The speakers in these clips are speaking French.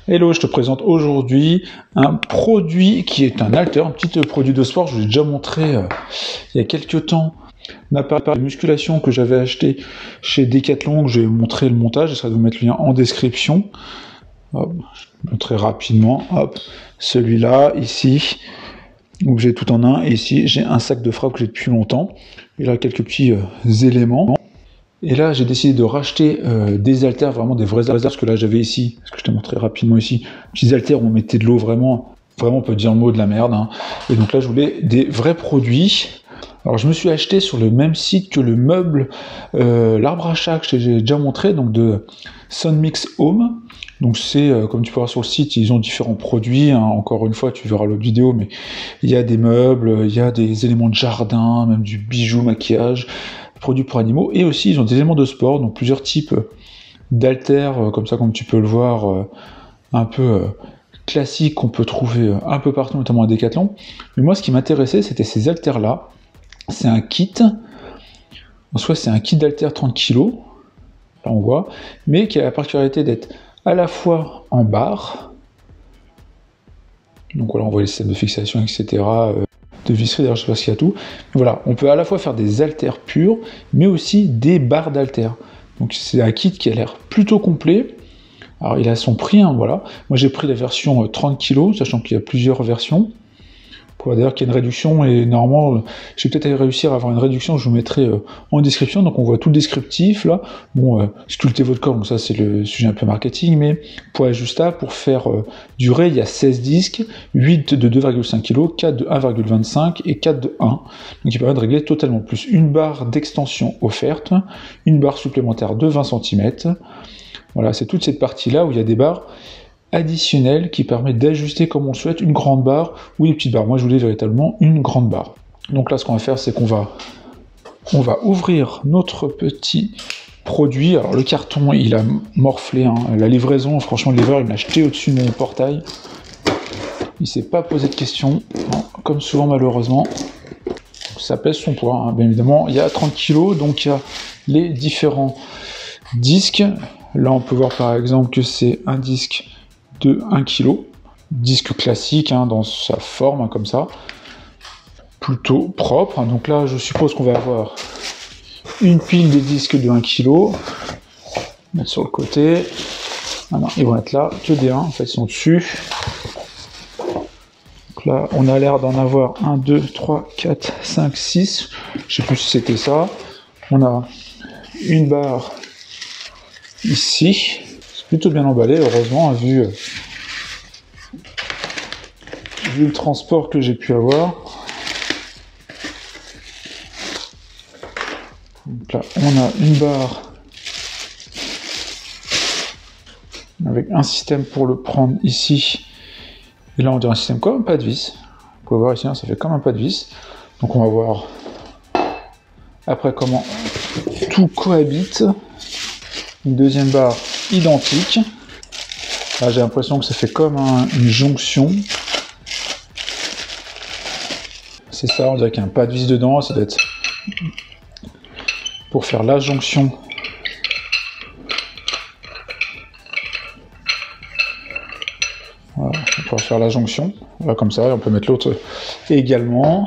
Hello, je te présente aujourd'hui un produit qui est un halter, un petit produit de sport. Je vous l'ai déjà montré il y a quelques temps. Un appareil de musculation que j'avais acheté chez Decathlon, que j'ai montré le montage. J'essaierai de vous mettre le lien en description. Hop, je vais vous montrer rapidement. Hop, celui-là, ici, où j'ai tout en un. Et ici, j'ai un sac de frappe que j'ai depuis longtemps. Et là, quelques petits éléments. Et là, j'ai décidé de racheter des haltères, vraiment des vrais haltères, parce que là, j'avais ici, ce que je t'ai montré rapidement ici, petits haltères où on mettait de l'eau, vraiment, on peut dire le mot de la merde. Hein. Et donc là, je voulais des vrais produits. Alors, je me suis acheté sur le même site que le meuble, l'arbre à chat que j'ai déjà montré, donc de Sunmix Home. Donc c'est, comme tu peux voir sur le site, ils ont différents produits. Hein. Encore une fois, tu verras l'autre vidéo, mais il y a des meubles, il y a des éléments de jardin, même du bijou, maquillage, produits pour animaux, et aussi ils ont des éléments de sport, donc plusieurs types d'haltères, comme ça, comme tu peux le voir, un peu classiques qu'on peut trouver un peu partout, notamment à Decathlon. Mais moi, ce qui m'intéressait, c'était ces haltères-là. C'est un kit, en soi, c'est un kit d'haltères 30 kg, là on voit, mais qui a la particularité d'être à la fois en barre, donc voilà, on voit les systèmes de fixation, etc., de visserie, d'ailleurs je sais pas s'il y a tout. Voilà, on peut à la fois faire des haltères purs, mais aussi des barres d'haltères. Donc c'est un kit qui a l'air plutôt complet. Alors il a son prix, hein, voilà. Moi j'ai pris la version 30 kg, sachant qu'il y a plusieurs versions. On voit d'ailleurs qu'il y a une réduction, et normalement, je vais peut-être réussir à avoir une réduction, je vous mettrai en description. Donc on voit tout le descriptif là. Bon, sculptez votre corps, donc ça c'est le sujet un peu marketing, mais pour ajustable, pour faire durer, il y a 16 disques, 8 de 2,5 kg, 4 de 1,25 et 4 de 1. Donc il permet de régler totalement, plus une barre d'extension offerte, une barre supplémentaire de 20 cm. Voilà, c'est toute cette partie-là où il y a des barres additionnel qui permet d'ajuster comme on le souhaite une grande barre ou des petites barres. Moi je voulais véritablement une grande barre. Donc là ce qu'on va faire, c'est qu'on va ouvrir notre petit produit. Alors le carton il a morflé, hein. La livraison, franchement le livreur il m'a jeté au-dessus de mon portail. Il s'est pas posé de questions, hein, comme souvent malheureusement. Ça pèse son poids, hein. Bien évidemment il y a 30 kg, donc il y a les différents disques. Là on peut voir par exemple que c'est un disque de 1 kg, disque classique, hein, dans sa forme, hein, comme ça, plutôt propre. Donc là, je suppose qu'on va avoir une pile de disques de 1 kg, mettre sur le côté. Ah non, ils vont être là, que des 1, en fait, ils sont dessus. Donc là, on a l'air d'en avoir 1, 2, 3, 4, 5, 6. Je sais plus si c'était ça. On a une barre ici. Plutôt bien emballé, heureusement, vu le transport que j'ai pu avoir. Donc là, on a une barre avec un système pour le prendre ici. Et là, on dirait un système comme un pas de vis. Vous pouvez voir ici, hein, ça fait comme un pas de vis. Donc on va voir après comment tout cohabite. Une deuxième barre identique. Là, j'ai l'impression que ça fait comme une jonction. C'est ça, on dirait qu'il y a un pas de vis dedans. Ça doit être pour faire la jonction. Voilà, on va pouvoir faire la jonction. Voilà, comme ça, on peut mettre l'autre également.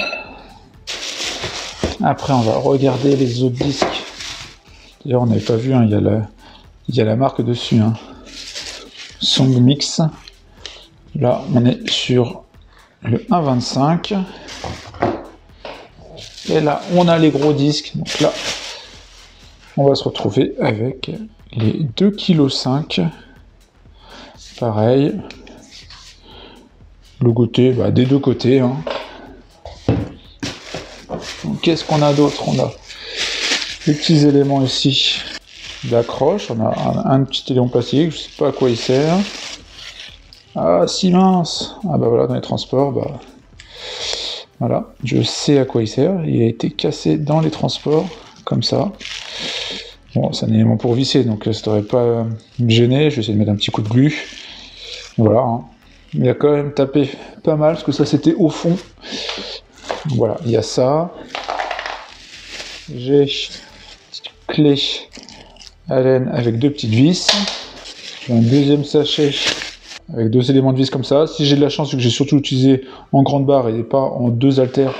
Après, on va regarder les autres disques. D'ailleurs, on n'avait pas vu, hein, il y a la marque dessus. Hein. Sunmix. Là, on est sur le 1,25. Et là, on a les gros disques. Donc là, on va se retrouver avec les 2,5 kg. Pareil. Logoté des deux côtés. Hein. Qu'est-ce qu'on a d'autre? On a les petits éléments ici d'accroche. On a un petit élément plastique, je sais pas à quoi il sert. Ah, si mince! Ah bah voilà, dans les transports, voilà, je sais à quoi il sert. Il a été cassé dans les transports, comme ça. Bon, c'est un élément pour visser, donc ça devrait pas me gêner. Je vais essayer de mettre un petit coup de glu. Voilà, hein. Il a quand même tapé pas mal, parce que ça c'était au fond. Voilà, il y a ça. J'ai une clé à laine avec deux petites vis. J'ai un deuxième sachet avec 2 éléments de vis comme ça. Si j'ai de la chance, vu que j'ai surtout utilisé en grande barre et pas en 2 haltères,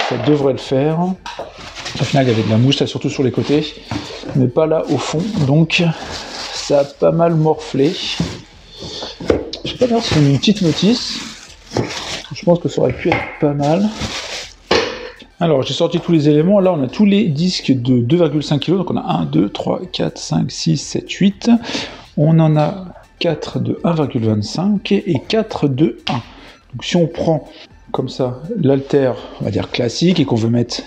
ça devrait le faire. Au final, il y avait de la mousse, là, surtout sur les côtés, mais pas là au fond, donc ça a pas mal morflé. Je sais pas d'ailleurs si on a une petite notice. Je pense que ça aurait pu être pas mal. Alors, j'ai sorti tous les éléments. Là, on a tous les disques de 2,5 kg. Donc, on a 1, 2, 3, 4, 5, 6, 7, 8. On en a 4 de 1,25 et 4 de 1. Donc, si on prend comme ça l'haltère, on va dire classique, et qu'on veut mettre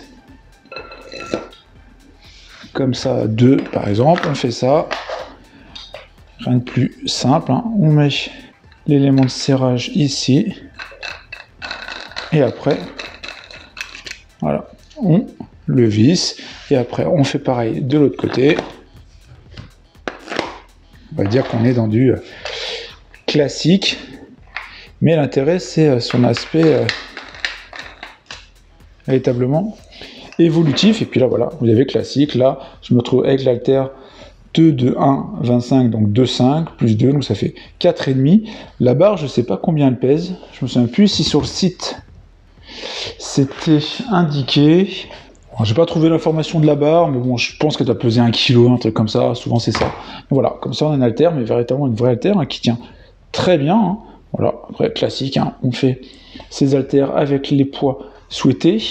comme ça 2, par exemple, on fait ça. Rien de plus simple. Hein. On met l'élément de serrage ici. Et après, voilà, on le visse. Et après, on fait pareil de l'autre côté. On va dire qu'on est dans du classique. Mais l'intérêt, c'est son aspect véritablement évolutif. Et puis là, voilà, vous avez classique. Là, je me retrouve avec l'haltère 2 de 1, 25, donc 2,5, plus 2, donc ça fait 4,5. La barre, je ne sais pas combien elle pèse. Je me souviens plus si sur le site c'était indiqué. Bon, j'ai pas trouvé l'information de la barre, mais bon, je pense qu'elle doit peser 1 kg, un truc comme ça. Souvent, c'est ça. Donc voilà, comme ça, on a une haltère, mais véritablement une vraie haltère qui tient très bien. Hein. Voilà, après, classique, hein, on fait ces haltères avec les poids souhaités.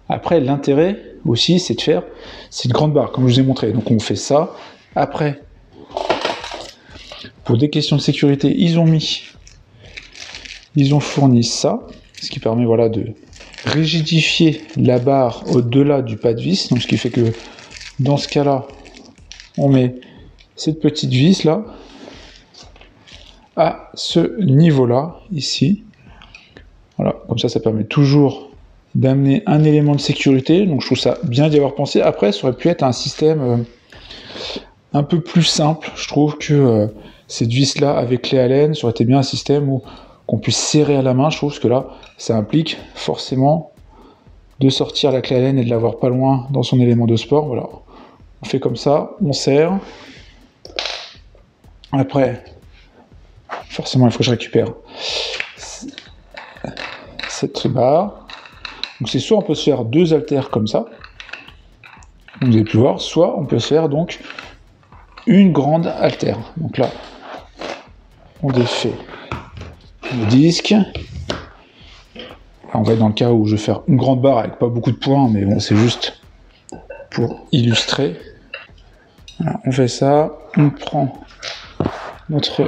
Après, l'intérêt aussi, c'est de faire cette grande barre, comme je vous ai montré. Donc, on fait ça. Après, pour des questions de sécurité, ils ont fourni ça, ce qui permet, voilà, de rigidifier la barre au-delà du pas de vis. Donc, ce qui fait que, dans ce cas-là, on met cette petite vis là à ce niveau-là, ici. Voilà, comme ça permet toujours d'amener un élément de sécurité, donc je trouve ça bien d'y avoir pensé. Après, ça aurait pu être un système un peu plus simple. Je trouve que cette vis-là, avec clé Allen, ça aurait été bien un système où qu'on puisse serrer à la main. Je trouve que là, ça implique forcément de sortir la clé Allen et de l'avoir pas loin dans son élément de sport. Voilà, on fait comme ça, on serre. Après, forcément, il faut que je récupère cette barre. Donc c'est soit on peut se faire 2 haltères comme ça, comme vous avez pu voir, soit on peut se faire donc une grande haltère. Donc là, on défait le disque. Là, on va être dans le cas où je vais faire une grande barre avec pas beaucoup de points, mais bon, c'est juste pour illustrer. Voilà, on fait ça, on prend notre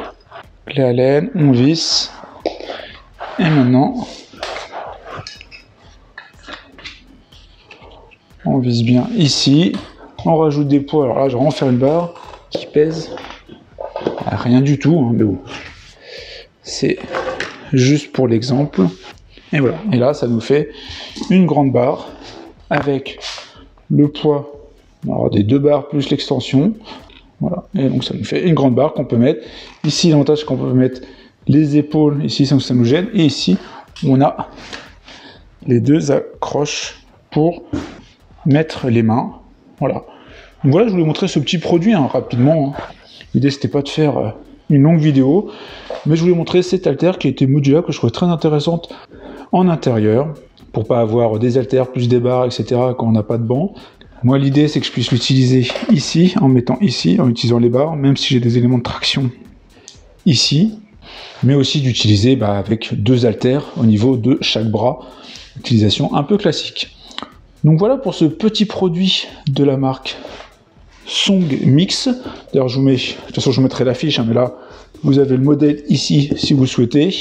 clé Allen, on visse, et maintenant, on visse bien ici, on rajoute des poids. Alors là, je vais vraiment faire une barre qui pèse rien du tout, hein, mais bon, c'est juste pour l'exemple. Et voilà, et là, ça nous fait une grande barre avec le poids des 2 barres plus l'extension. Voilà, et donc ça nous fait une grande barre qu'on peut mettre. Ici, l'avantage, c'est qu'on peut mettre les épaules, ici, sans que ça nous gêne. Et ici, on a les 2 accroches pour mettre les mains. Voilà. Donc voilà, je voulais montrer ce petit produit rapidement. Hein. L'idée, c'était pas de faire une longue vidéo, mais je voulais montrer cette haltère qui a été modulable, que je trouvais très intéressante en intérieur, pour pas avoir des haltères plus des barres, etc. quand on n'a pas de banc. Moi, l'idée, c'est que je puisse l'utiliser ici, en mettant ici, en utilisant les barres, même si j'ai des éléments de traction ici, mais aussi d'utiliser avec 2 haltères au niveau de chaque bras. Utilisation un peu classique. Donc voilà pour ce petit produit de la marque Song Mix. D'ailleurs, je vous mets, de toute façon, je vous mettrai l'affiche, mais là, vous avez le modèle ici, si vous souhaitez.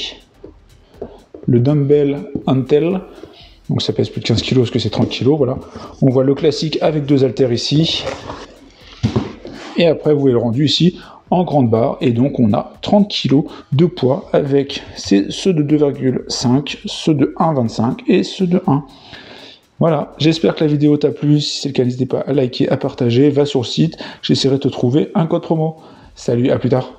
Le dumbbell Antel. Donc ça pèse plus de 15 kg, parce que c'est 30 kg, voilà. On voit le classique avec 2 haltères ici. Et après, vous voyez le rendu ici en grande barre. Et donc, on a 30 kg de poids avec ceux de 2,5, ceux de 1,25 et ceux de 1. Voilà, j'espère que la vidéo t'a plu. Si c'est le cas, n'hésitez pas à liker, à partager. Va sur le site, j'essaierai de te trouver un code promo. Salut, à plus tard.